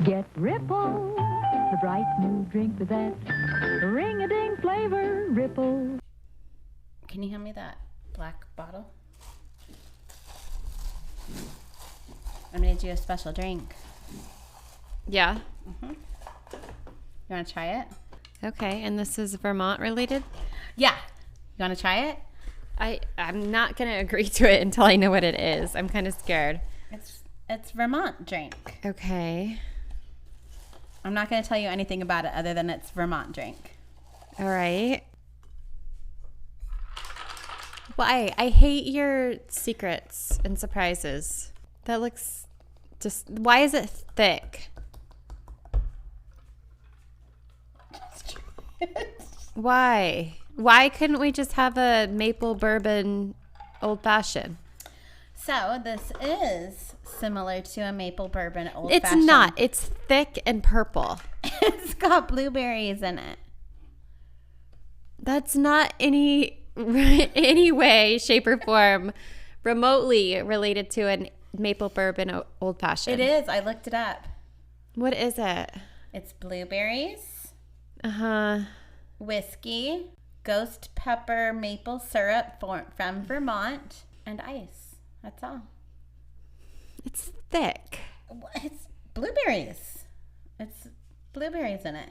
Get Ripple, the bright new drink with that ring-a-ding flavor. Ripple. Can you hand me that black bottle? I'm going to do a special drink. Yeah. You want to try it? Okay, and this is Vermont related? Yeah. You want to try it? I'm not going to agree to it until I know what it is. I'm kind of scared. It's Vermont drink. Okay. I'm not going to tell you anything about it other than it's Vermont drink. All right. Why? I hate your secrets and surprises. That looks just... Why is it thick? Why? Why couldn't we just have a maple bourbon old fashioned? So this is similar to a maple bourbon old fashioned. It's not. It's thick and purple. It's got blueberries in it. That's not any way, shape, or form remotely related to a maple bourbon old fashioned. It is. I looked it up. What is it? It's blueberries, Uh-huh. whiskey, ghost pepper maple syrup from Vermont, and ice. That's all. It's thick. It's blueberries. It's blueberries in it.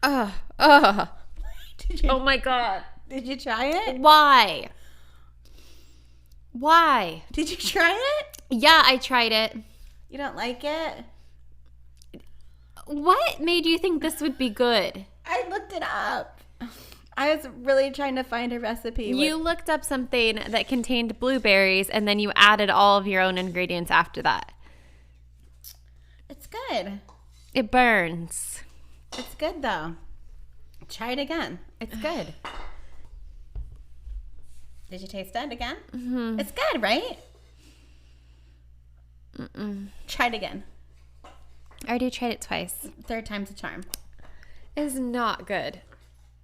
Ugh. Oh my God. Did you try it? Why? Why? Did you try it? Yeah, I tried it. You don't like it? What made you think this would be good? I looked it up. I was really trying to find a recipe. You looked up something that contained blueberries and then you added all of your own ingredients after that. It's good. It burns. It's good though. Try it again. It's good. Did you taste it again? Mm-hmm. It's good, right? Mm-mm. Try it again. I already tried it twice. Third time's a charm. It's not good.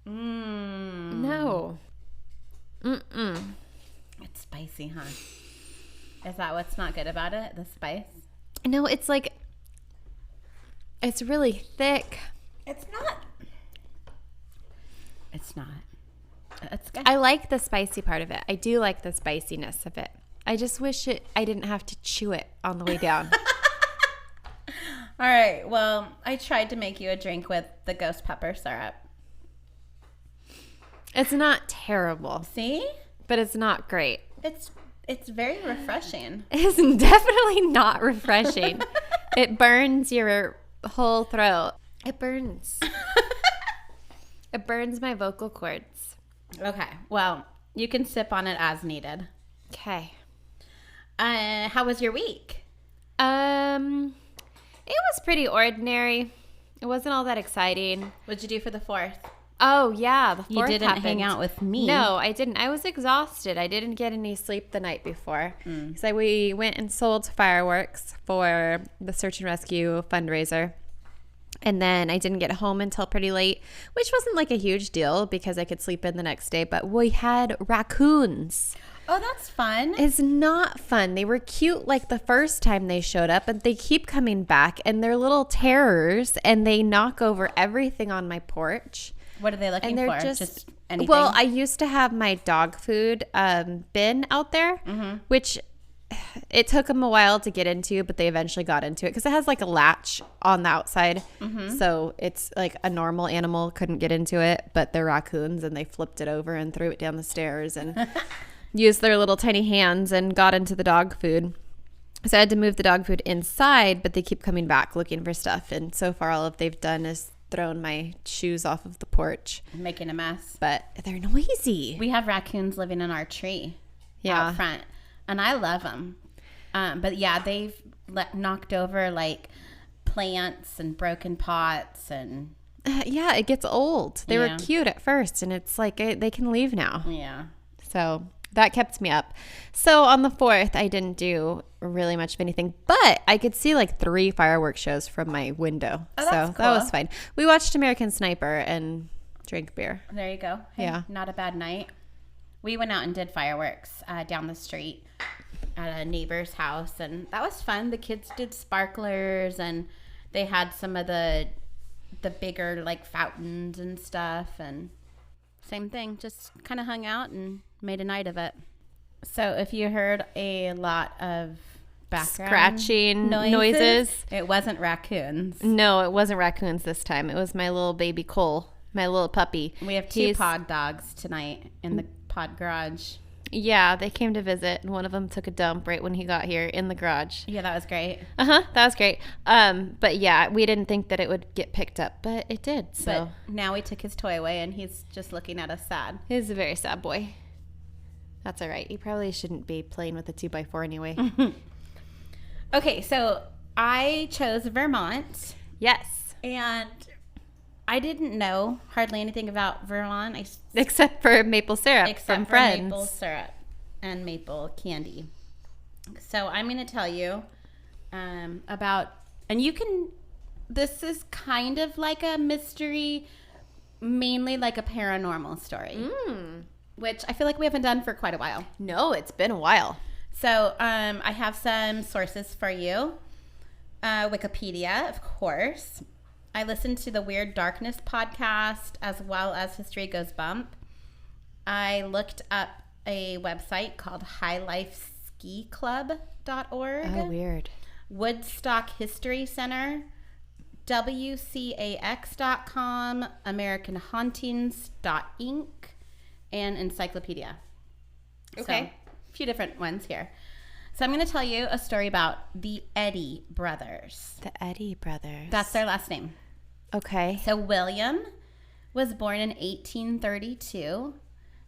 No. Mm-mm. It's spicy, huh? Is that what's not good about it? The spice? No, it's like, it's really thick. It's not. It's not. It's good. I like the spicy part of it. I do like the spiciness of it. I just wish I didn't have to chew it on the way down. All right. Well, I tried to make you a drink with the ghost pepper syrup. It's not terrible. See? But it's not great. It's very refreshing. It's definitely not refreshing. It burns your whole throat. It burns. It burns my vocal cords. Okay. Well, you can sip on it as needed. Okay. How was your week? It was pretty ordinary. It wasn't all that exciting. What'd you do for the 4th? Oh, yeah. The 4th You didn't happened. hang out with me. No, I didn't. I was exhausted. I didn't get any sleep the night before. So we went and sold fireworks for the search and rescue fundraiser. And then I didn't get home until pretty late, which wasn't like a huge deal because I could sleep in the next day. But we had raccoons. Oh, that's fun. It's not fun. They were cute like the first time they showed up, but they keep coming back and they're little terrors and they knock over everything on my porch. What are they looking And they're for? just anything? Well, I used to have my dog food bin out there, which it took them a while to get into, but they eventually got into it because it has like a latch on the outside. So it's like a normal animal couldn't get into it, but they're raccoons and they flipped it over and threw it down the stairs and used their little tiny hands and got into the dog food. So I had to move the dog food inside, but they keep coming back looking for stuff. And so far all they've done is thrown my shoes off of the porch. Making a mess. But they're noisy. We have raccoons living in our tree out front, and I love them. But yeah, they've knocked over like plants and broken pots and... yeah, it gets old. They were cute at first, and it's like they can leave now. Yeah. So that kept me up. So on the 4th, I didn't do really much of anything, but I could see like 3 fireworks shows from my window. Oh, so that's cool. That was fine. We watched American Sniper and drank beer. There you go. Hey, Yeah. Not a bad night. We went out and did fireworks down the street at a neighbor's house, and that was fun. The kids did sparklers, and they had some of the bigger like fountains and stuff, and same thing, just kind of hung out and made a night of it. So if you heard a lot of background scratching noises, it wasn't raccoons. No, it wasn't raccoons this time. It was my little baby Cole, my little puppy. We have two pod dogs tonight in the pod garage. Yeah, they came to visit, and one of them took a dump right when he got here in the garage. Yeah, that was great. That was great. But yeah, we didn't think that it would get picked up, but it did. So but now we took his toy away, and he's just looking at us sad. He's a very sad boy. That's all right. He probably shouldn't be playing with a 2x4 anyway. Okay, so I chose Vermont. Yes. And I didn't know hardly anything about Vermont. Except for maple syrup from Friends. Maple syrup and maple candy. So I'm going to tell you about, and you can, this is kind of like a mystery, mainly like a paranormal story, which I feel like we haven't done for quite a while. No, it's been a while. So I have some sources for you. Wikipedia, of course. I listened to the Weird Darkness podcast as well as History Goes Bump. I looked up a website called highlifeskiclub.org. Oh, weird. Woodstock History Center, WCAX.com, AmericanHauntings.inc, and Encyclopedia. Okay. So, a few different ones here. So I'm going to tell you a story about the Eddy brothers. The Eddy brothers. That's their last name. Okay. So William was born in 1832,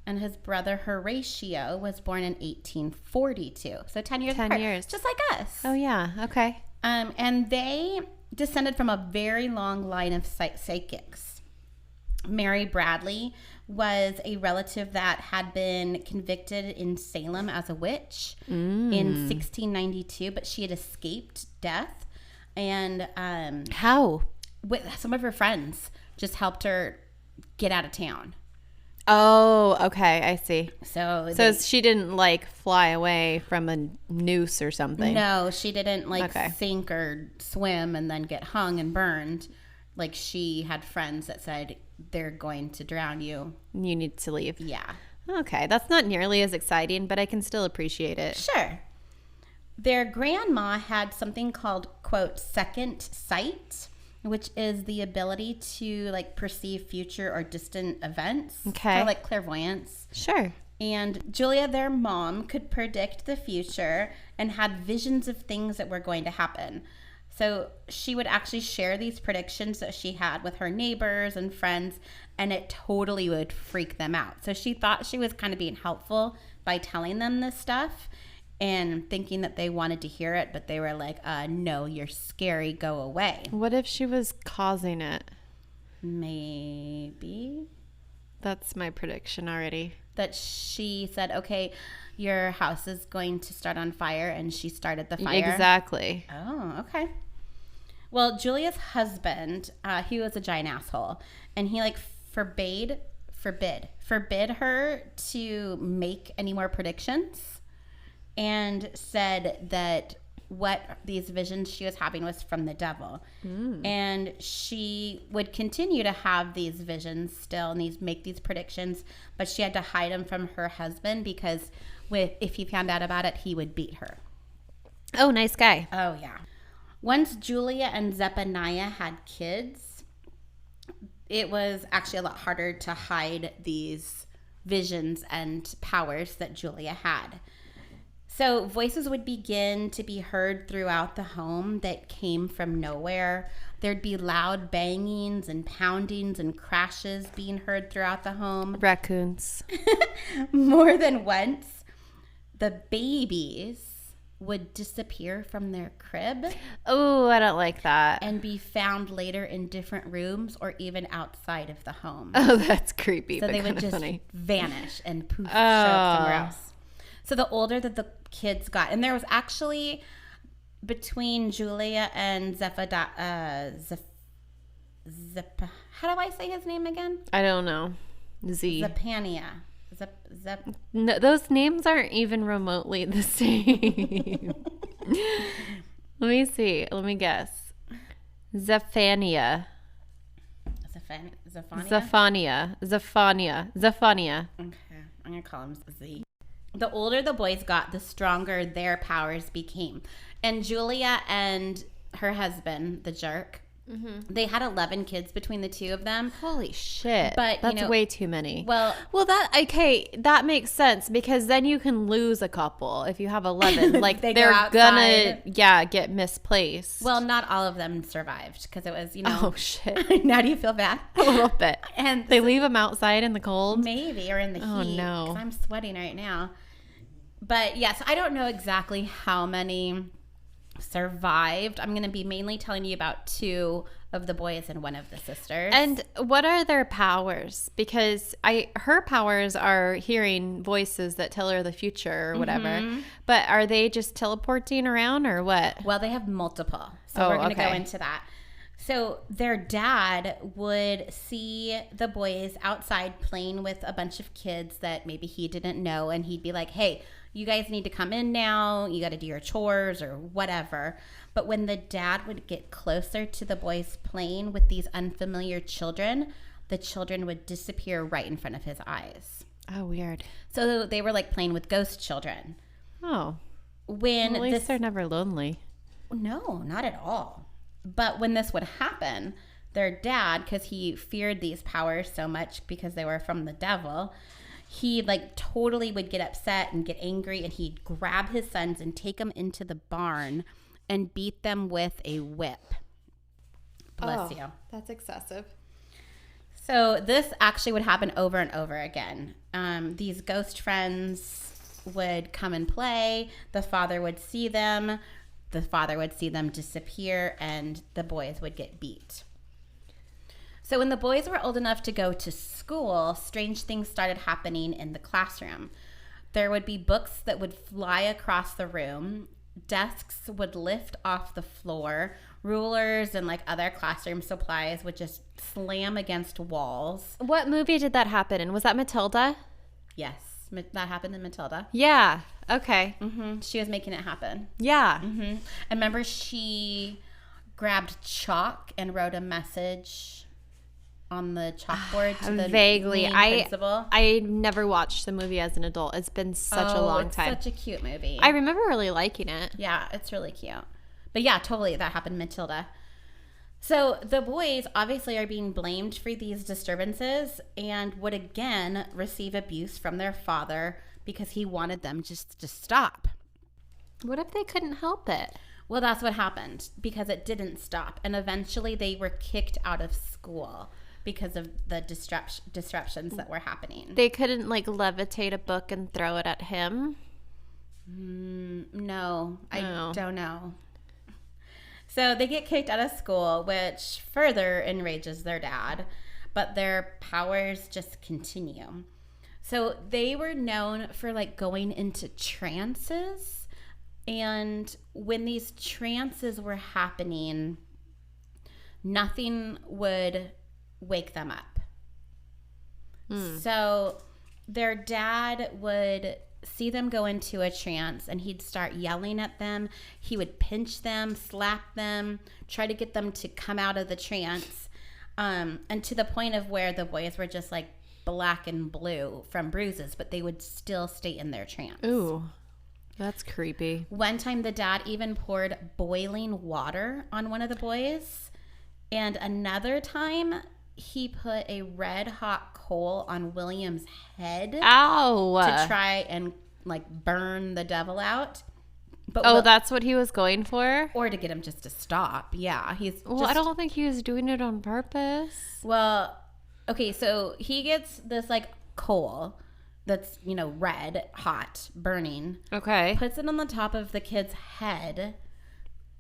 and his brother Horacio was born in 1842. So 10 years apart. 10 years. Just like us. Oh, yeah. Okay. And they descended from a very long line of psychics. Mary Bradley was a relative that had been convicted in Salem as a witch in 1692, but she had escaped death. And how? With some of her friends just helped her get out of town. Oh, okay. I see. So she didn't like fly away from a noose or something. No, she didn't sink or swim and then get hung and burned. Like, she had friends that said, they're going to drown you. You need to leave. Yeah. Okay. That's not nearly as exciting, but I can still appreciate it. Sure. Their grandma had something called, quote, second sight, which is the ability to, like, perceive future or distant events. Okay. Kind of like clairvoyance. Sure. And Julia, their mom, could predict the future and had visions of things that were going to happen. So she would actually share these predictions that she had with her neighbors and friends, and it totally would freak them out. So she thought she was kind of being helpful by telling them this stuff and thinking that they wanted to hear it, but they were like, no, you're scary, go away. What if she was causing it? Maybe. That's my prediction already. That she said, okay, your house is going to start on fire, and she started the fire. Exactly. Oh, okay. Well, Julia's husband, he was a giant asshole, and he like forbid her to make any more predictions, and said that what these visions she was having was from the devil. And she would continue to have these visions still and make these predictions, but she had to hide them from her husband because if he found out about it, he would beat her. Oh, nice guy. Oh, yeah. Once Julia and Zephaniah had kids, it was actually a lot harder to hide these visions and powers that Julia had. So voices would begin to be heard throughout the home that came from nowhere. There'd be loud bangings and poundings and crashes being heard throughout the home. Raccoons. More than once, the babies would disappear from their crib. Oh, I don't like that. And be found later in different rooms or even outside of the home. Oh, that's creepy. So but they would just funny. Vanish and poof, show up somewhere else. So the older that the kids got, and there was actually between Julia and how do I say his name again? I don't know. Zephaniah. No, those names aren't even remotely the same. Let me see. Let me guess. Zephania. Zephania? Zephania. Okay, I'm going to call him Z. The older the boys got, the stronger their powers became. And Julia and her husband, the jerk, they had 11 kids between the two of them. Holy shit. But, that's way too many. Well, that makes sense because then you can lose a couple if you have 11. Like, they're gonna, get misplaced. Well, not all of them survived because it was, Oh, shit. Now do you feel bad? A little bit. And they leave them outside in the cold? Maybe, or in the heat. Oh, no. 'Cause I'm sweating right now. But, yeah, so I don't know exactly how many survived. I'm going to be mainly telling you about 2 of the boys and 1 of the sisters. And what are their powers? Because her powers are hearing voices that tell her the future or whatever. But are they just teleporting around or what? Well, they have multiple. So we're going to go into that. So their dad would see the boys outside playing with a bunch of kids that maybe he didn't know. And he'd be like, hey, you guys need to come in now. You got to do your chores or whatever. But when the dad would get closer to the boys playing with these unfamiliar children, the children would disappear right in front of his eyes. Oh, weird. So they were like playing with ghost children. Oh. At least they're never lonely. No, not at all. But when this would happen, their dad, because he feared these powers so much because they were from the devil, he like totally would get upset and get angry, and he'd grab his sons and take them into the barn and beat them with a whip. Bless you. That's excessive. So this actually would happen over and over again. These ghost friends would come and play. The father would see them. The father would see them disappear, and the boys would get beat. So when the boys were old enough to go to school, strange things started happening in the classroom. There would be books that would fly across the room. Desks would lift off the floor. Rulers and like other classroom supplies would just slam against walls. What movie did that happen in? Was that Matilda? Yes, that happened in Matilda. Yeah. Okay. She was making it happen. Yeah. And remember, she grabbed chalk and wrote a message on the chalkboard to the vaguely main principal. I never watched the movie as an adult. It's been such a long time. It's such a cute movie. I remember really liking it. Yeah, it's really cute. But yeah, totally, that happened in Matilda. So the boys obviously are being blamed for these disturbances and would again receive abuse from their father because he wanted them just to stop. What if they couldn't help it? Well, that's what happened because it didn't stop. And eventually they were kicked out of school because of the disruptions that were happening. They couldn't like levitate a book and throw it at him? No, I don't know. So they get kicked out of school, which further enrages their dad, but their powers just continue. So they were known for like going into trances, and when these trances were happening, nothing would wake them up. So their dad would see them go into a trance and he'd start yelling at them. He would pinch them, slap them, try to get them to come out of the trance, and to the point of where the boys were just like black and blue from bruises, but they would still stay in their trance. Ooh, that's creepy. One time the dad even poured boiling water on one of the boys, and another time he put a red hot coal on William's head. Ow! To try and like burn the devil out. But that's what he was going for? Or to get him just to stop. Yeah. I don't think he was doing it on purpose. Well, okay, so he gets this like coal that's, red, hot, burning. Okay. Puts it on the top of the kid's head.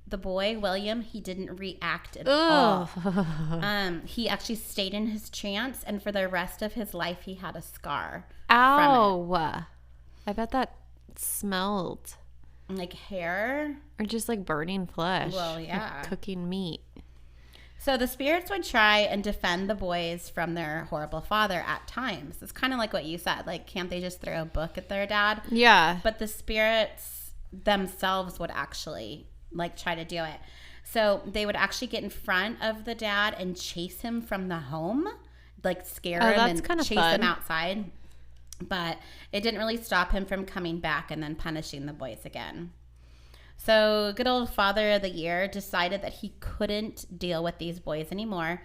The boy, William, he didn't react at all. He actually stayed in his trance, and for the rest of his life, he had a scar. Ow! From it. I bet that smelled. Like hair? Or just like burning flesh. Well, yeah. Like cooking meat. So the spirits would try and defend the boys from their horrible father at times. It's kind of like what you said. Like, can't they just throw a book at their dad? Yeah. But the spirits themselves would actually like try to do it. So they would actually get in front of the dad and chase him from the home, like scare him and chase him outside. But it didn't really stop him from coming back and then punishing the boys again. So good old Father of the Year decided that he couldn't deal with these boys anymore.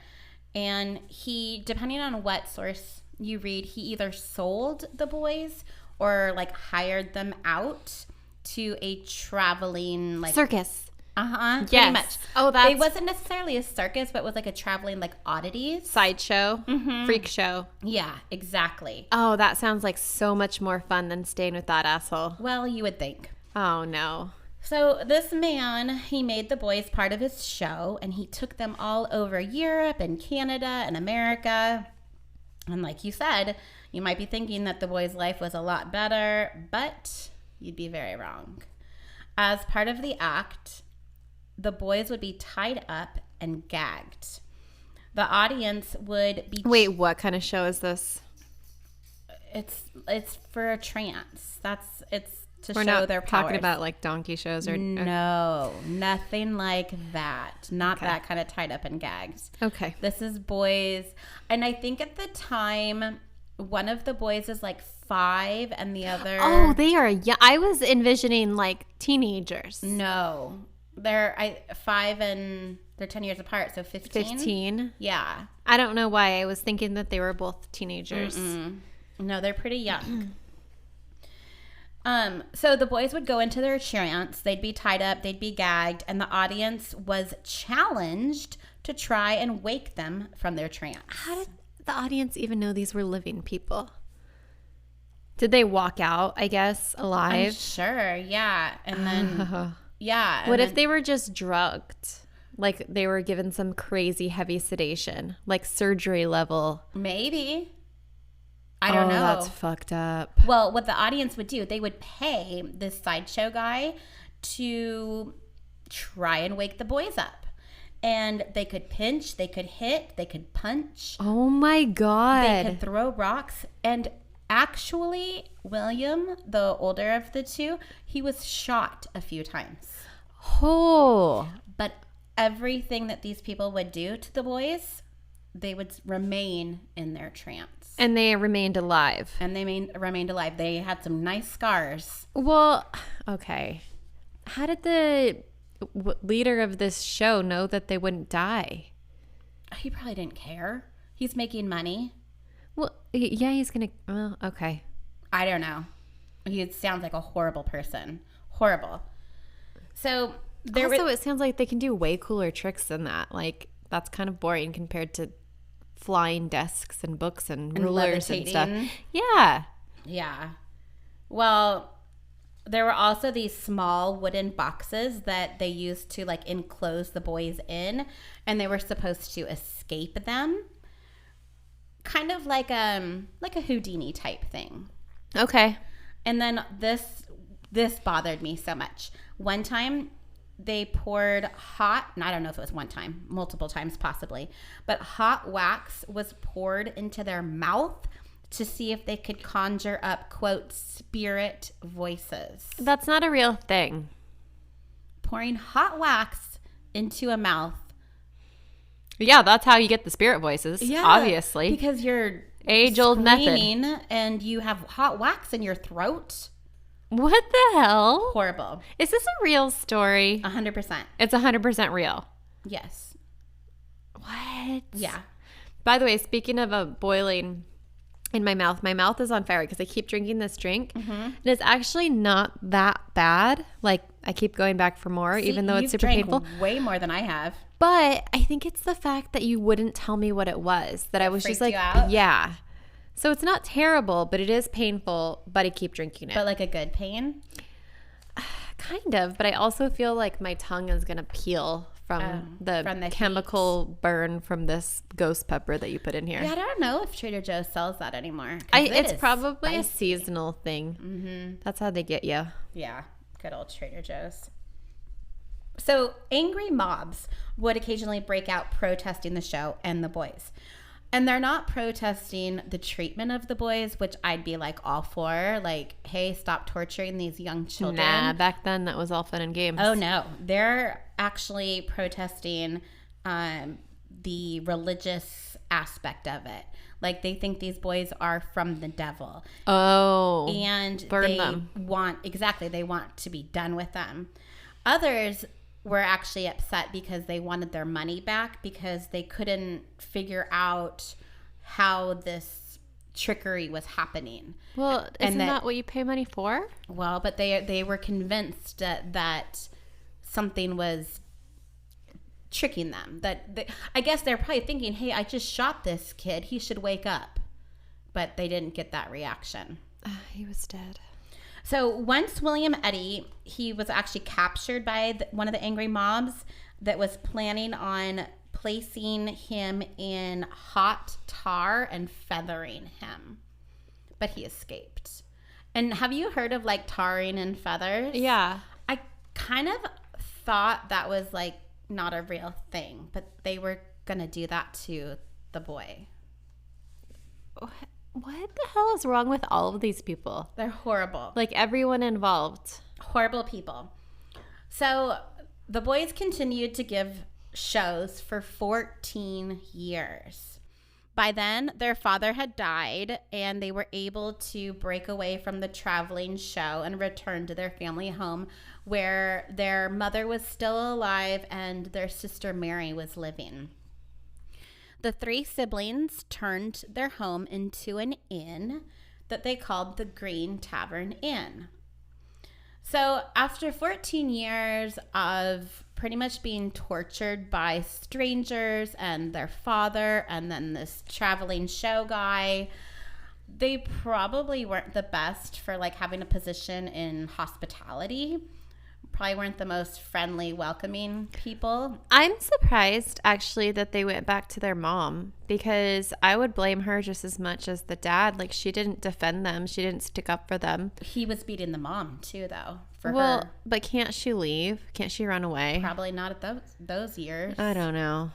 And he, depending on what source you read, he either sold the boys or like hired them out to a traveling like circus. Yes. Pretty much. Oh, that's... It wasn't necessarily a circus, but it was like a traveling like oddities. Sideshow. Freak show. Yeah, exactly. Oh, that sounds like so much more fun than staying with that asshole. Well, you would think. Oh, no. So this man, he made the boys part of his show, and he took them all over Europe and Canada and America. And like you said, you might be thinking that the boys' life was a lot better, but you'd be very wrong. As part of the act, the boys would be tied up and gagged. The audience would be... Wait, what kind of show is this? It's for a trance. It's to We're show not their powers. Talking about like donkey shows or... No, nothing like that. Not that kind of tied up and gagged. Okay. This is boys. And I think at the time, one of the boys is like 5 and the other... Oh, they are... Yeah, I was envisioning like teenagers. No. They're 5 and they're 10 years apart, so 15. 15? Yeah. I don't know why I was thinking that they were both teenagers. No, they're pretty young. So the boys would go into their trance. They'd be tied up, they'd be gagged, and the audience was challenged to try and wake them from their trance. How did the audience even know these were living people? Did they walk out, I guess, alive? I'm sure, yeah. And then... Yeah. What if they were just drugged? Like they were given some crazy heavy sedation, like surgery level. Maybe. I don't know. That's fucked up. Well, what the audience would do, they would pay this sideshow guy to try and wake the boys up. And they could pinch, they could hit, they could punch. Oh my God. They could throw rocks. And actually, William, the older of the two, he was shot a few times. Oh. But everything that these people would do to the boys, they would remain in their trance. And they remained alive. And they remained alive. They had some nice scars. Well, okay. How did the leader of this show know that they wouldn't die? He probably didn't care. He's making money. Well, yeah, he's going to... Well, okay. I don't know. He sounds like a horrible person. Horrible. So... it sounds like they can do way cooler tricks than that. Like, that's kind of boring compared to flying desks and books and rulers and stuff. Yeah. Yeah. Well, there were also these small wooden boxes that they used to, like, enclose the boys in, and they were supposed to escape them. Kind of like a Houdini type thing. Okay. And then this bothered me so much. One time they poured I don't know if it was one time, multiple times possibly, but hot wax was poured into their mouth to see if they could conjure up, quote, spirit voices. That's not a real thing. Pouring hot wax into a mouth. Yeah, that's how you get the spirit voices, obviously. Because you're age-old method. And you have hot wax in your throat. What the hell? Horrible. Is this a real story? 100%. It's 100% real. Yes. What? Yeah. By the way, speaking of boiling in my mouth is on fire because I keep drinking this drink. And it's actually not that bad. Like, I keep going back for more, even though it's super painful. Way more than I have. But I think it's the fact that you wouldn't tell me what it was. That I was just like, yeah. So it's not terrible, but it is painful, but I keep drinking it. But like a good pain? Kind of, but I also feel like my tongue is going to peel from the chemical burn from this ghost pepper that you put in here. Yeah, I don't know if Trader Joe's sells that anymore. It's probably a seasonal thing. That's how they get you. Yeah, good old Trader Joe's. So angry mobs would occasionally break out protesting the show and the boys. And they're not protesting the treatment of the boys, which I'd be like all for. Like, hey, stop torturing these young children. Nah, back then that was all fun and games. Oh, no. They're actually protesting the religious aspect of it. Like, they think these boys are from the devil. Oh. And burn them. They want to be done with them. Others were actually upset because they wanted their money back because they couldn't figure out how this trickery was happening. Well, isn't that what you pay money for? Well, but they were convinced that something was tricking them. I guess they're probably thinking, hey, I just shot this kid. He should wake up. But they didn't get that reaction. He was dead. So once William Eddy, he was actually captured by one of the angry mobs that was planning on placing him in hot tar and feathering him. But he escaped. And have you heard of like tarring and feathers? Yeah. I kind of thought that was like not a real thing, but they were going to do that to the boy. What the hell is wrong with all of these people? They're horrible. Like everyone involved. Horrible people. So the boys continued to give shows for 14 years. By then, their father had died, and they were able to break away from the traveling show and return to their family home where their mother was still alive and their sister Mary was living. The three siblings turned their home into an inn that they called the Green Tavern Inn. So after 14 years of pretty much being tortured by strangers and their father and then this traveling show guy, they probably weren't the best for like having a position in hospitality. Probably weren't the most friendly, welcoming people. I'm surprised, actually, that they went back to their mom because I would blame her just as much as the dad. Like, she didn't defend them. She didn't stick up for them. He was beating the mom, too, though, for well, her. But can't she leave? Can't she run away? Probably not at those years. I don't know.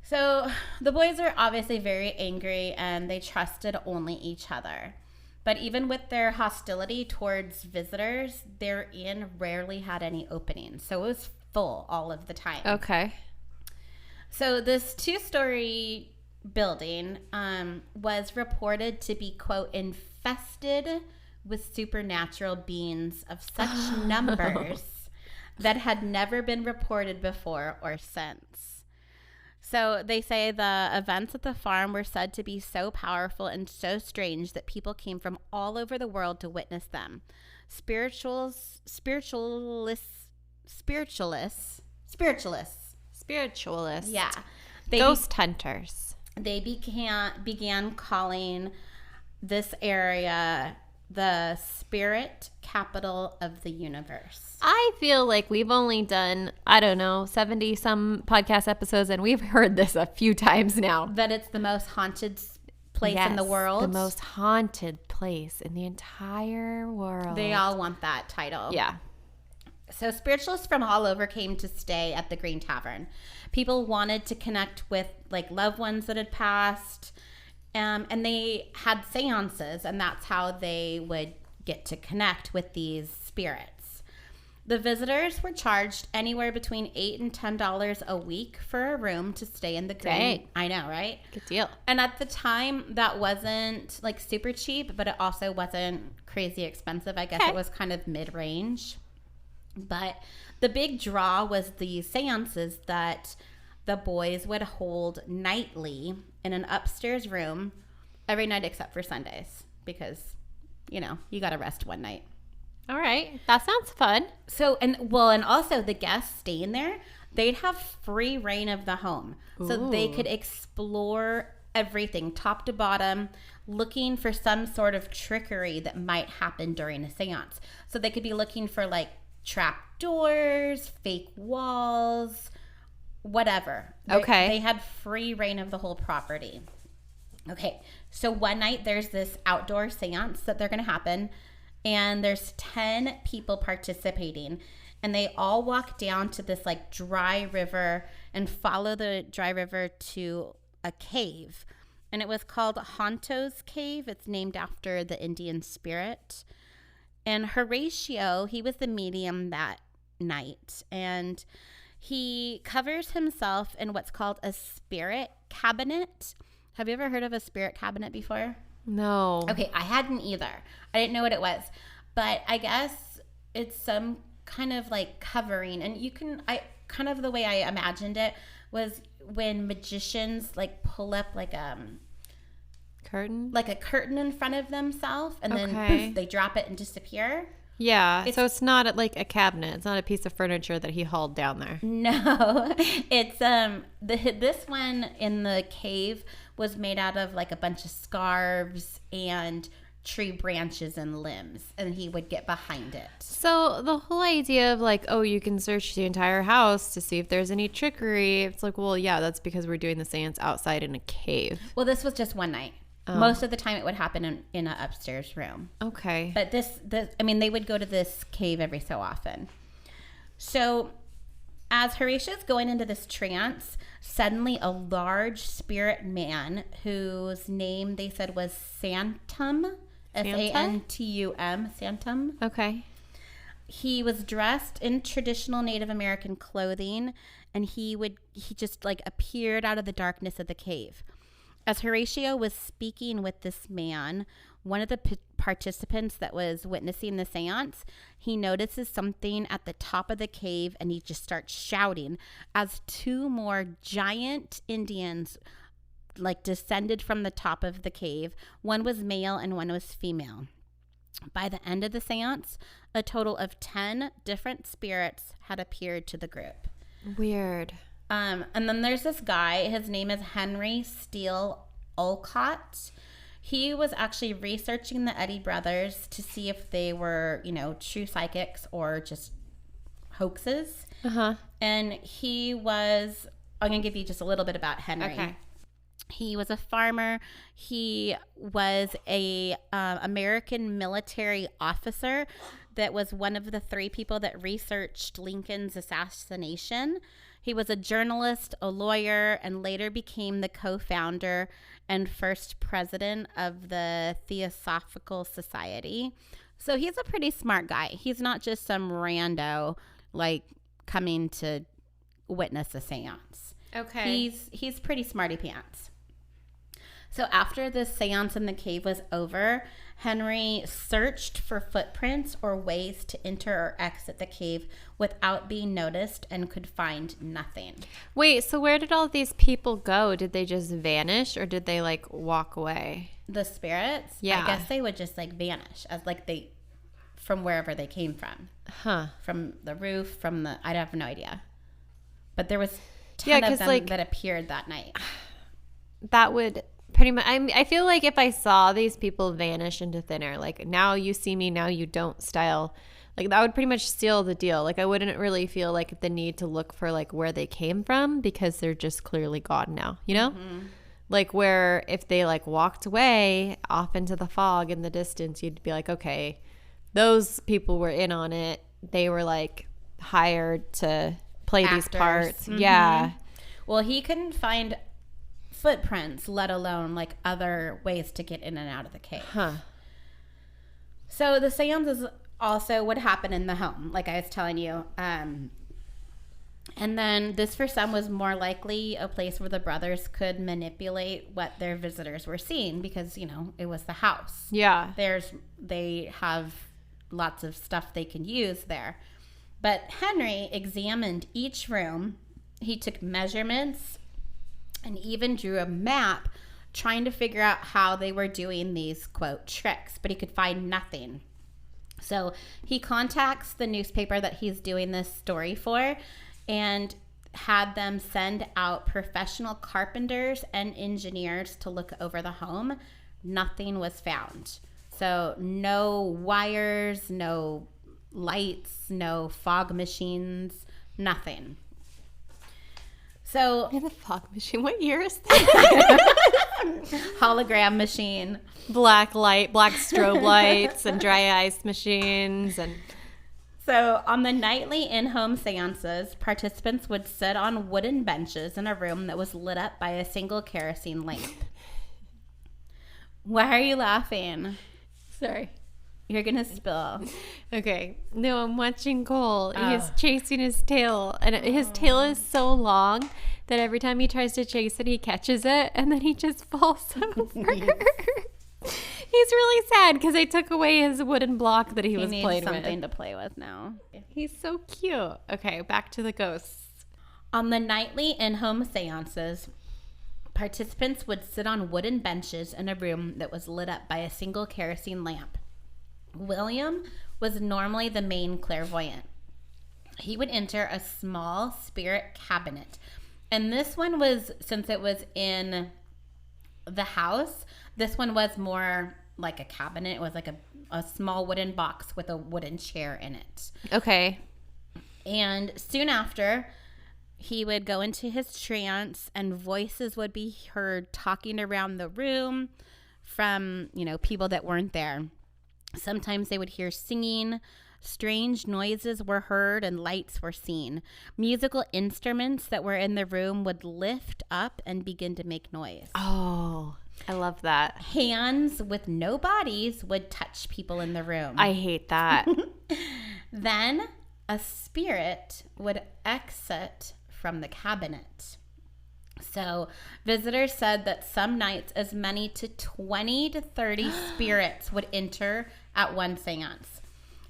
So the boys are obviously very angry, and they trusted only each other. But even with their hostility towards visitors, their inn rarely had any openings. So it was full all of the time. Okay. So this 2-story building was reported to be, quote, infested with supernatural beings of such numbers that had never been reported before or since. So they say the events at the farm were said to be so powerful and so strange that people came from all over the world to witness them. Spiritualists. Yeah. Ghost hunters. They began calling this area the spirit capital of the universe. I feel like we've only done, 70 some podcast episodes, and we've heard this a few times now. That it's the most haunted place in the world. The most haunted place in the entire world. They all want that title. Yeah. So spiritualists from all over came to stay at the Green Tavern. People wanted to connect with like loved ones that had passed. And they had seances, and that's how they would get to connect with these spirits. The visitors were charged anywhere between $8 and $10 a week for a room to stay in the Green. Dang. I know, right? Good deal. And at the time, that wasn't like super cheap, but it also wasn't crazy expensive. I guess It was kind of mid-range. But the big draw was the seances that the boys would hold nightly in an upstairs room every night except for Sundays because, you got to rest one night. All right. That sounds fun. So, and also the guests staying there, they'd have free reign of the home. Ooh. So they could explore everything top to bottom, looking for some sort of trickery that might happen during a seance. So they could be looking for like trap doors, fake walls, whatever. Okay. They had free reign of the whole property. Okay. So one night there's this outdoor seance that they're going to happen, and there's 10 people participating, and they all walk down to this like dry river and follow the dry river to a cave, and it was called Honto's Cave. It's named after the Indian spirit. And Horatio, he was the medium that night, and he covers himself in what's called a spirit cabinet. Have you ever heard of a spirit cabinet before? No. Okay, I hadn't either. I didn't know what it was, but I guess it's some kind of like covering, and kind of the way I imagined it was when magicians like pull up like a curtain in front of themselves, and then poof, they drop it and disappear. Yeah, so it's not like a cabinet. It's not a piece of furniture that he hauled down there. No, it's this one in the cave was made out of like a bunch of scarves and tree branches and limbs, and he would get behind it. So the whole idea of like, oh, you can search the entire house to see if there's any trickery. It's like, well, yeah, that's because we're doing the seance outside in a cave. Well, this was just one night. Most of the time it would happen in an upstairs room. Okay. But they would go to this cave every so often. So as Horatia's going into this trance, suddenly a large spirit man whose name they said was Santum, Santum, Santum. Okay. He was dressed in traditional Native American clothing, and he just like appeared out of the darkness of the cave. As Horatio was speaking with this man, one of the participants that was witnessing the seance, he notices something at the top of the cave, and he just starts shouting as two more giant Indians like descended from the top of the cave. One was male and one was female. By the end of the seance, a total of 10 different spirits had appeared to the group. Weird. And then there's this guy. His name is Henry Steele Olcott. He was actually researching the Eddy brothers to see if they were, true psychics or just hoaxes. Uh-huh. And I'm going to give you just a little bit about Henry. Okay. He was a farmer. He was a American military officer that was one of the 3 people that researched Lincoln's assassination. He was a journalist, a lawyer, and later became the co-founder and first president of the Theosophical Society. So he's a pretty smart guy. He's not just some rando like coming to witness a seance. Okay. He's pretty smarty pants. So after the seance in the cave was over, Henry searched for footprints or ways to enter or exit the cave without being noticed and could find nothing. Wait, so where did all these people go? Did they just vanish, or did they like walk away? The spirits? Yeah. I guess they would just like vanish as like from wherever they came from. Huh. From the roof, I have no idea. But there was 10 of them that appeared that night. That would pretty much, I feel like if I saw these people vanish into thin air, like now you see me, now you don't style, like that would pretty much seal the deal. Like I wouldn't really feel like the need to look for like where they came from, because they're just clearly gone now, Mm-hmm. Like where if they like walked away off into the fog in the distance, you'd be like, okay, those people were in on it. They were like hired to play Actors. These parts. Mm-hmm. Yeah. Well, he couldn't find footprints, let alone like other ways to get in and out of the cave. Huh. So the seances also would happen in the home, like I was telling you. And then this for some was more likely a place where the brothers could manipulate what their visitors were seeing, because, it was the house. Yeah. They have lots of stuff they can use there. But Henry examined each room. He took measurements and even drew a map trying to figure out how they were doing these, quote, tricks, but he could find nothing. So he contacts the newspaper that he's doing this story for and had them send out professional carpenters and engineers to look over the home. Nothing was found. So no wires, no lights, no fog machines, nothing. So the fog machine. What year is that? Hologram machine. Black strobe lights and dry ice machines and So on the nightly in-home seances, participants would sit on wooden benches in a room that was lit up by a single kerosene lamp. Why are you laughing? Sorry. You're going to spill. Okay. No, I'm watching Cole. He's chasing his tail. And his tail is so long that every time he tries to chase it, he catches it. And then he just falls over. He's really sad because I took away his wooden block that he was playing with. He needs something to play with now. He's so cute. Okay, back to the ghosts. On the nightly in-home seances, participants would sit on wooden benches in a room that was lit up by a single kerosene lamp. William was normally the main clairvoyant. He would enter a small spirit cabinet. And this one was, since it was in the house, this one was more like a cabinet. It was like a small wooden box with a wooden chair in it. Okay. And soon after, he would go into his trance and voices would be heard talking around the room from, people that weren't there. Sometimes they would hear singing, strange noises were heard, and lights were seen. Musical instruments that were in the room would lift up and begin to make noise. Oh, I love that. Hands with no bodies would touch people in the room. I hate that. Then a spirit would exit from the cabinet. So visitors said that some nights as many to 20 to 30 spirits would enter at one seance.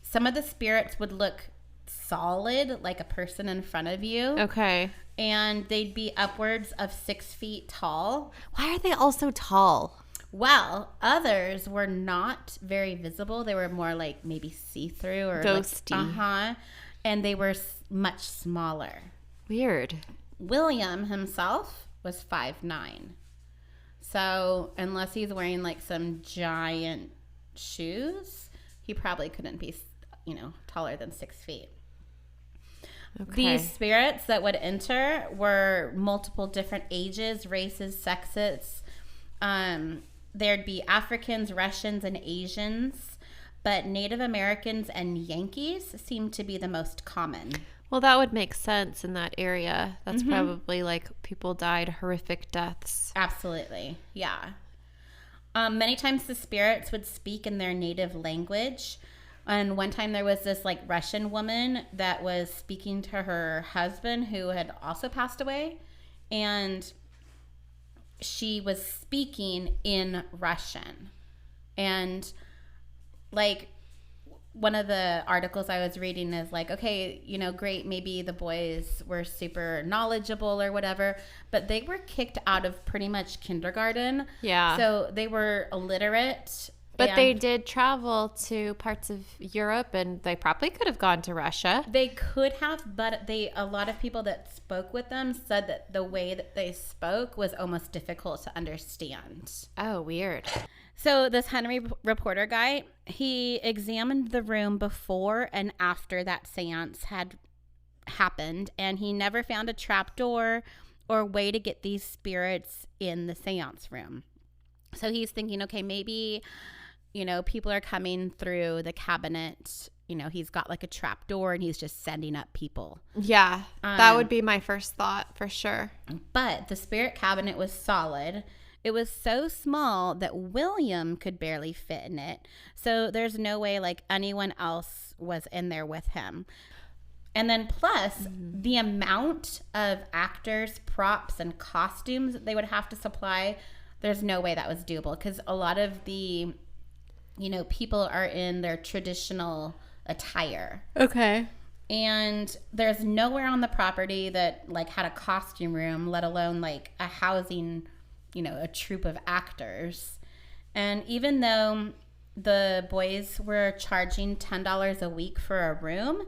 Some of the spirits would look solid, like a person in front of you. Okay. And they'd be upwards of 6 feet tall. Why are they all so tall? Well, others were not very visible. They were more like maybe see-through or ghosty. And they were much smaller. Weird. William himself was 5'9". So unless he's wearing like some giant shoes, he probably couldn't be, taller than 6 feet. Okay. These spirits that would enter were multiple different ages, races, sexes. There'd be Africans, Russians, and Asians, but Native Americans and Yankees seemed to be the most common. Well, that would make sense in that area. That's probably like people died horrific deaths. Absolutely. Yeah. Many times the spirits would speak in their native language. And one time there was this like Russian woman that was speaking to her husband who had also passed away. And she was speaking in Russian. And like one of the articles I was reading is like, okay, great, maybe the boys were super knowledgeable or whatever, but they were kicked out of pretty much kindergarten. Yeah. So they were illiterate. But they did travel to parts of Europe, and they probably could have gone to Russia. They could have, but a lot of people that spoke with them said that the way that they spoke was almost difficult to understand. Oh, weird. So this Henry reporter guy, he examined the room before and after that seance had happened, and he never found a trap door or way to get these spirits in the seance room. So he's thinking, okay, maybe, people are coming through the cabinet. He's got like a trap door and he's just sending up people. Yeah, that would be my first thought for sure. But the spirit cabinet was solid. It was so small that William could barely fit in it. So there's no way like anyone else was in there with him. And then plus the amount of actors, props, and costumes that they would have to supply, there's no way that was doable because a lot of the, people are in their traditional attire. Okay. And there's nowhere on the property that like had a costume room, let alone like a housing a troupe of actors. And even though the boys were charging $10 a week for a room,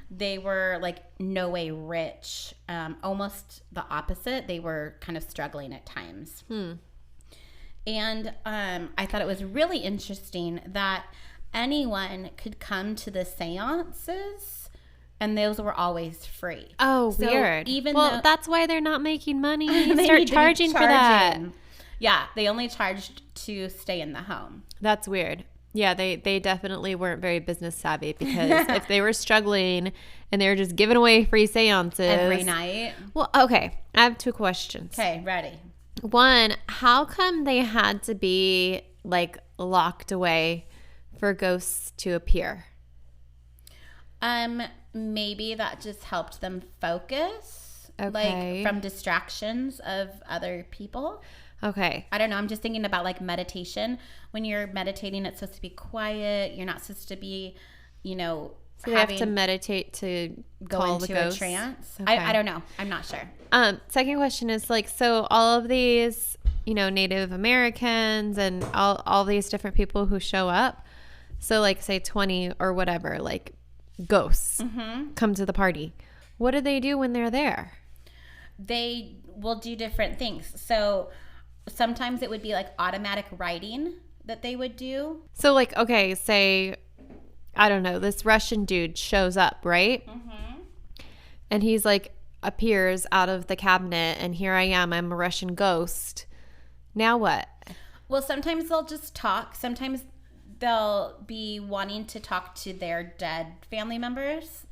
they were like no way rich. Almost the opposite. They were kind of struggling at times. And I thought it was really interesting that anyone could come to the seances, and those were always free. Oh, so weird. Though, that's why they're not making money. Start charging for that. Yeah, they only charged to stay in the home. That's weird. Yeah, they definitely weren't very business savvy, because if they were struggling and they were just giving away free seances every night. Well, okay, I have 2 questions. Okay, ready. One, how come they had to be like locked away for ghosts to appear? Maybe that just helped them focus, Okay. like from distractions of other people. Okay. I don't know. I'm just thinking about like meditation. When you're meditating, it's supposed to be quiet. You're not supposed to be, So they have to meditate to go call into the ghosts? a trance. Okay. I don't know. I'm not sure. Second question is like, so all of these, Native Americans and all these different people who show up, so like say 20 or whatever, like ghosts come to the party. What do they do when they're there? They will do different things. So sometimes it would be like automatic writing that they would do. So like, okay, say, I don't know, this Russian dude shows up, right? And he's like, appears out of the cabinet, and here I am, I'm a Russian ghost. Now what? Well, sometimes they'll just talk. Sometimes they'll be wanting to talk to their dead family members.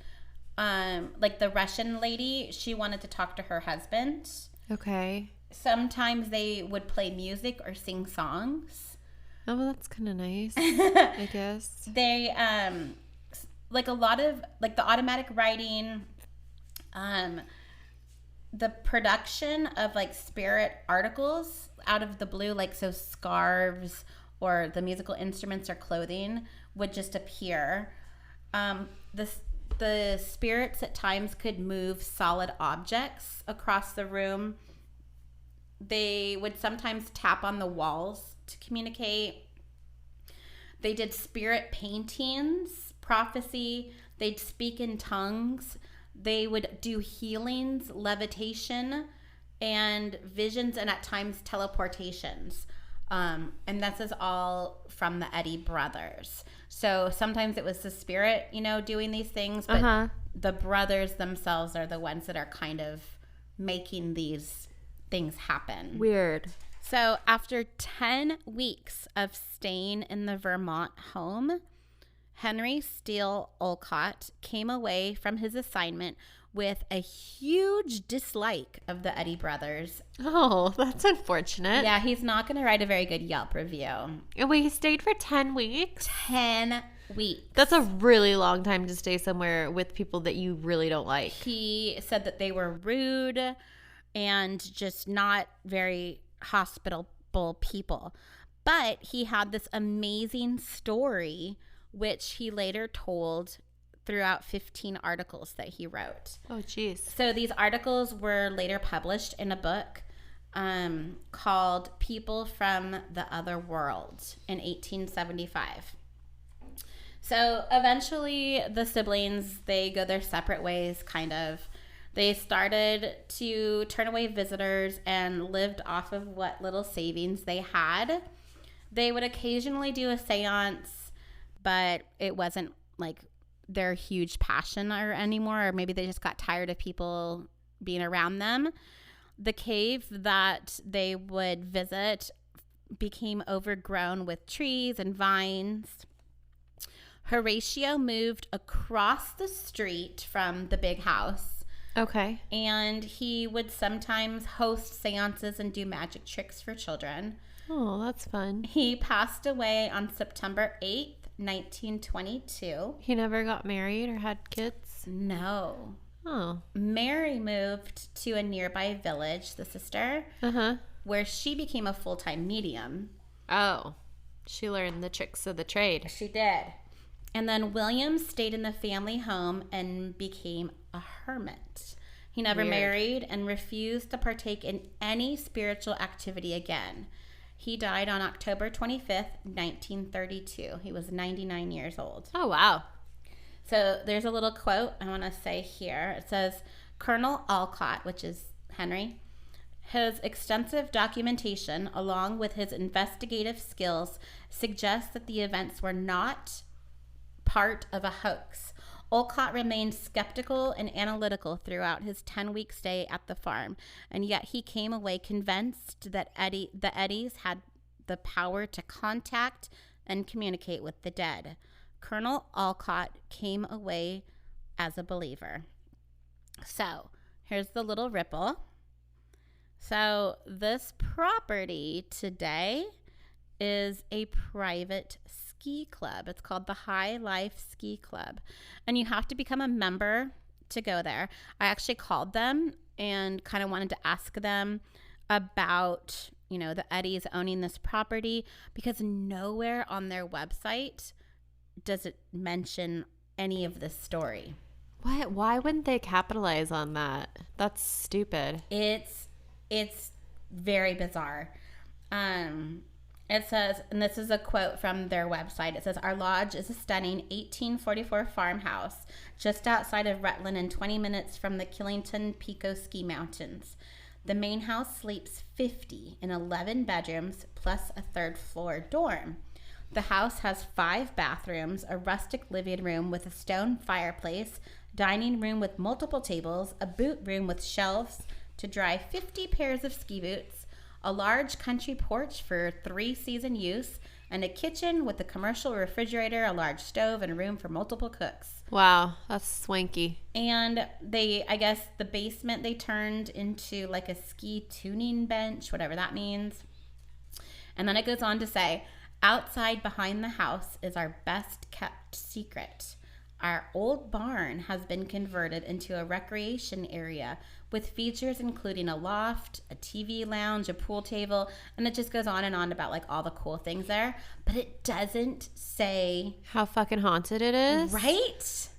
Like the Russian lady, she wanted to talk to her husband. Okay. Sometimes they would play music or sing songs. Oh, well, that's kind of nice, I guess. They, like a lot of, like the automatic writing, the production of like spirit articles out of the blue, like so scarves or the musical instruments or clothing would just appear. The spirits at times could move solid objects across the room. They would sometimes tap on the walls to communicate. They did spirit paintings, prophecy. They'd speak in tongues. They would do healings, levitation, and visions, and at times teleportations. And this is all from the Eddy brothers. So sometimes it was the spirit, doing these things, but the brothers themselves are the ones that are kind of making these things happen. Weird. So after 10 weeks of staying in the Vermont home, Henry Steele Olcott came away from his assignment with a huge dislike of the Eddy brothers. Oh, that's unfortunate. Yeah, he's not going to write a very good Yelp review. And we stayed for 10 weeks? 10 weeks. That's a really long time to stay somewhere with people that you really don't like. He said that they were rude and just not very hospitable people. But he had this amazing story, which he later told throughout 15 articles that he wrote. Oh, geez. So these articles were later published in a book called People from the Other World in 1875. So eventually the siblings, they go their separate ways, kind of. They started to turn away visitors and lived off of what little savings they had. They would occasionally do a seance, but it wasn't like their huge passion anymore, or maybe they just got tired of people being around them. The cave that they would visit became overgrown with trees and vines. Horacio moved across the street from the big house. Okay. And he would sometimes host seances and do magic tricks for children. Oh, that's fun. He passed away on September 8th, 1922. He never got married or had kids? No. Oh. Mary moved to a nearby village, the sister, where she became a full-time medium. Oh. She learned the tricks of the trade. She did. And then William stayed in the family home and became a hermit. He never married and refused to partake in any spiritual activity again. He died on October 25th, 1932. He was 99 years old. Oh, wow. So there's a little quote I want to say here. It says, Colonel Olcott, which is Henry, his extensive documentation, along with his investigative skills, suggests that the events were not part of a hoax. Olcott remained skeptical and analytical throughout his 10-week stay at the farm, and yet he came away convinced that the Eddys had the power to contact and communicate with the dead. Colonel Alcott came away as a believer. So here's the little ripple. So this property today is a private ski club. It's called the High Life Ski Club. And you have to become a member to go there. I actually called them and kind of wanted to ask them about, the Eddys owning this property, because nowhere on their website does it mention any of this story. What? Why wouldn't they capitalize on that? That's stupid. It's very bizarre. It says, and this is a quote from their website. It says, "Our lodge is a stunning 1844 farmhouse just outside of Rutland and 20 minutes from the Killington Pico Ski Mountains. The main house sleeps 50 in 11 bedrooms plus a third floor dorm. The house has 5 bathrooms, a rustic living room with a stone fireplace, dining room with multiple tables, a boot room with shelves to dry 50 pairs of ski boots, a large country porch for 3-season use, and a kitchen with a commercial refrigerator, a large stove, and room for multiple cooks." Wow, that's swanky. And I guess the basement they turned into like a ski tuning bench, whatever that means. And then it goes on to say, "Outside behind the house is our best kept secret. Our old barn has been converted into a recreation area with features including a loft, a TV lounge, a pool table," and it just goes on and on about like all the cool things there. But it doesn't say how fucking haunted it is. Right?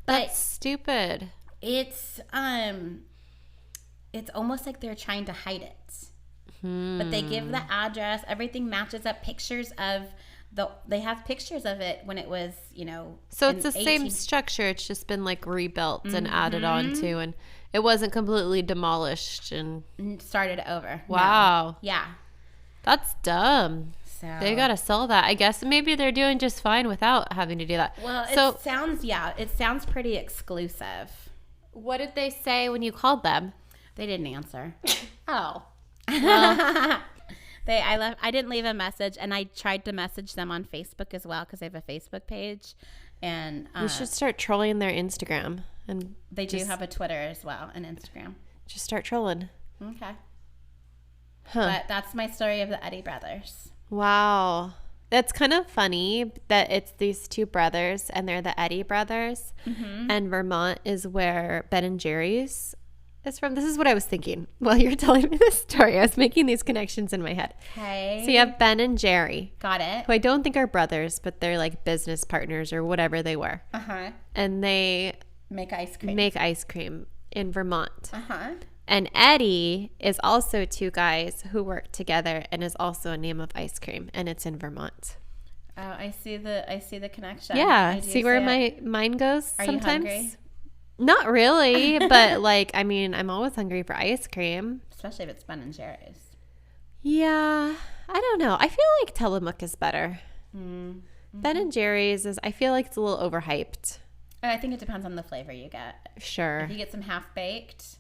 That's stupid. It's almost like they're trying to hide it. But they give the address, everything matches up, they have pictures of it when it was, So it's the same structure. It's just been like rebuilt and added on to, and it wasn't completely demolished and started over. Wow. No. Yeah. That's dumb. So they got to sell that. I guess maybe they're doing just fine without having to do that. Well, it sounds pretty exclusive. What did they say when you called them? They didn't answer. Oh. Well. I didn't leave a message, and I tried to message them on Facebook as well because they have a Facebook page, and you should start trolling their Instagram, and they do have a Twitter as well and Instagram. Just start trolling. Okay. Huh. But that's my story of the Eddy brothers. Wow, that's kind of funny that it's these 2 brothers, and they're the Eddy brothers, and Vermont is where Ben and Jerry's is from. This is what I was thinking while you were telling me this story. I was making these connections in my head. Okay. So you have Ben and Jerry. Got it. Who I don't think are brothers, but they're like business partners or whatever they were. Uh-huh. And they make ice cream in Vermont. Uh-huh. And Eddy is also 2 guys who work together and is also a name of ice cream, and it's in Vermont. Oh, I see the connection. Yeah. See where my mind goes sometimes? Are you hungry? Not really, but I'm always hungry for ice cream. Especially if it's Ben and Jerry's. Yeah. I don't know. I feel like Tillamook is better. Mm-hmm. Ben and Jerry's is, I feel like it's a little overhyped. I think it depends on the flavor you get. Sure. If you get some half-baked.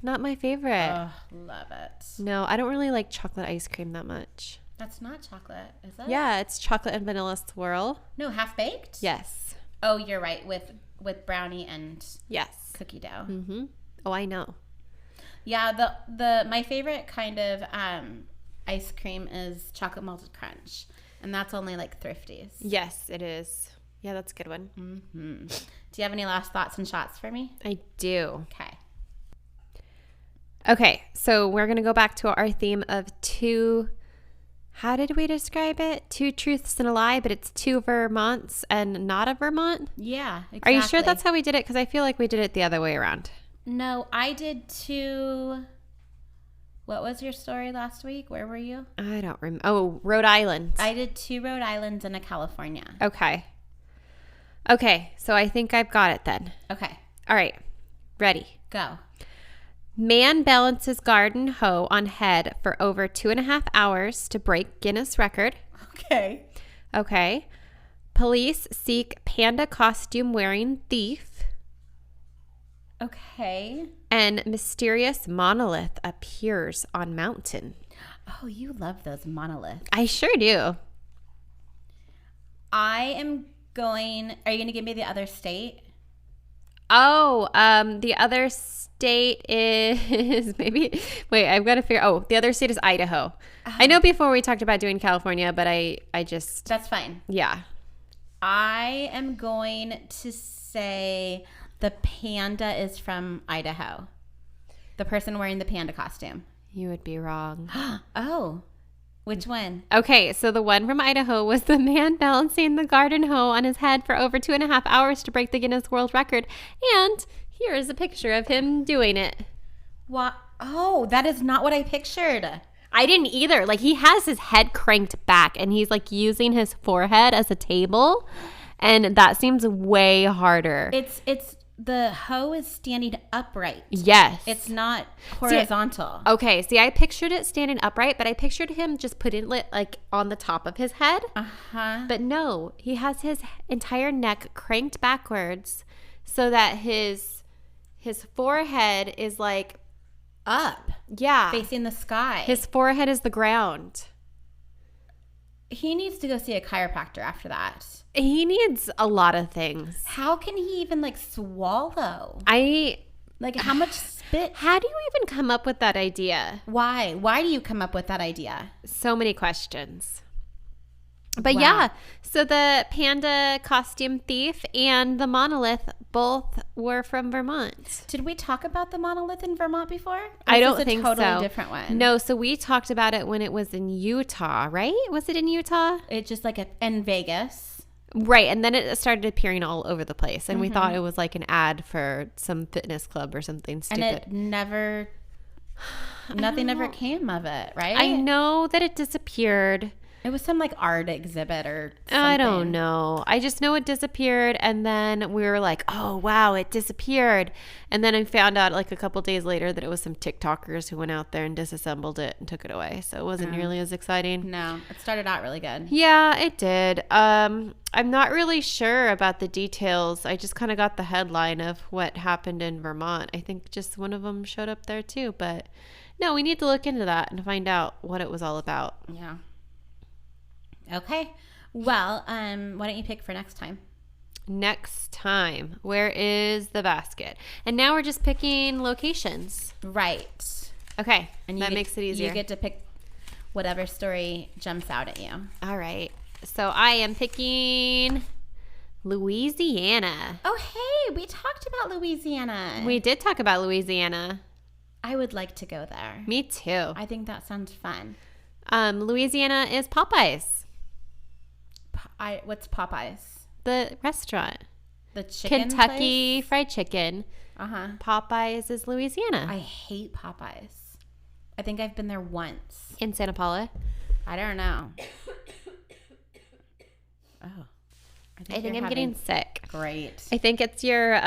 Not my favorite. Oh, love it. No, I don't really like chocolate ice cream that much. That's not chocolate, is it? Yeah, it's chocolate and vanilla swirl. No, half-baked? Yes. Oh, you're right. With brownie and cookie dough. Mm-hmm. Oh, I know. Yeah, my favorite kind of ice cream is chocolate malted crunch, and that's only like Thrifties. Yes, it is. Yeah, that's a good one. Mm-hmm. Do you have any last thoughts and shots for me? I do. Okay, so we're going to go back to our theme of 2, how did we describe it? 2 truths and a lie, but it's 2 Vermonts and not a Vermont? Yeah, exactly. Are you sure that's how we did it? Because I feel like we did it the other way around. No, I did 2. What was your story last week? Where were you? I don't remember. Oh, Rhode Island. I did 2 Rhode Islands and a California. Okay, so I think I've got it then. Okay. All right, ready. Go. Man balances garden hoe on head for over 2.5 hours to break Guinness record. Okay. Police seek panda costume wearing thief. Okay. And mysterious monolith appears on mountain. Oh, you love those monoliths. I sure do. I am going. Are you going to give me the other state? Oh, the other state is maybe. Wait, I've got to figure. Oh, the other state is Idaho. I know before we talked about doing California, but I just. That's fine. Yeah. I am going to say the panda is from Idaho. The person wearing the panda costume. You would be wrong. Oh, which one? Okay, so the one from Idaho was the man balancing the garden hoe on his head for over 2.5 hours to break the Guinness World Record. And here is a picture of him doing it. What? Oh, that is not what I pictured. I didn't either. Like, he has his head cranked back and he's like using his forehead as a table. And that seems way harder. It's the hoe is standing upright. Yes. It's not horizontal. See, I pictured it standing upright, but I pictured him just putting it like on the top of his head. Uh-huh. But no, he has his entire neck cranked backwards so that his forehead is like up. Yeah. Facing the sky. His forehead is the ground. He needs to go see a chiropractor after that. He needs a lot of things. How can he even like swallow? How much spit? How do you even come up with that idea? Why? Why do you come up with that idea? So many questions. But Wow. yeah, so the panda costume thief and the monolith both were from Vermont. Did we talk about the monolith in Vermont before? I don't This is think a totally so. different one. No, so we talked about it when it was in Utah, right? Was it in Utah? It's just like in Vegas. Right, and then it started appearing all over the place, and we thought it was like an ad for some fitness club or something stupid. And nothing ever came of it, right? I know that it disappeared. It was some like art exhibit or something. I don't know. I just know it disappeared, and then we were like, oh, wow, it disappeared. And then I found out like a couple days later that it was some TikTokers who went out there and disassembled it and took it away. So it wasn't nearly as exciting. No, it started out really good. Yeah, it did. I'm not really sure about the details. I just kind of got the headline of what happened in Vermont. I think just one of them showed up there too. But no, we need to look into that and find out what it was all about. Yeah. Okay. Well, why don't you pick for next time? Next time, where is the basket? And now we're just picking locations. Right. Okay, And that makes it easier. You get to pick whatever story jumps out at you. All right. So I am picking Louisiana. Oh, hey, we talked about Louisiana. We did talk about Louisiana. I would like to go there. Me too. I think that sounds fun. Louisiana is Popeyes. What's Popeyes? The restaurant. The chicken Kentucky place? Fried Chicken. Uh-huh. Popeyes is Louisiana. I hate Popeyes. I think I've been there once. In Santa Paula. I don't know. Oh. I think I'm getting sick. Great. I think it's your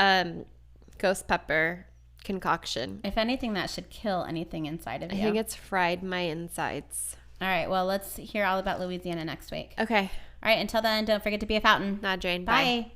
ghost pepper concoction. If anything, that should kill anything inside of you. I think it's fried my insides. All right. Well, let's hear all about Louisiana next week. Okay. All right. Until then, don't forget to be a fountain. Not drained. Bye.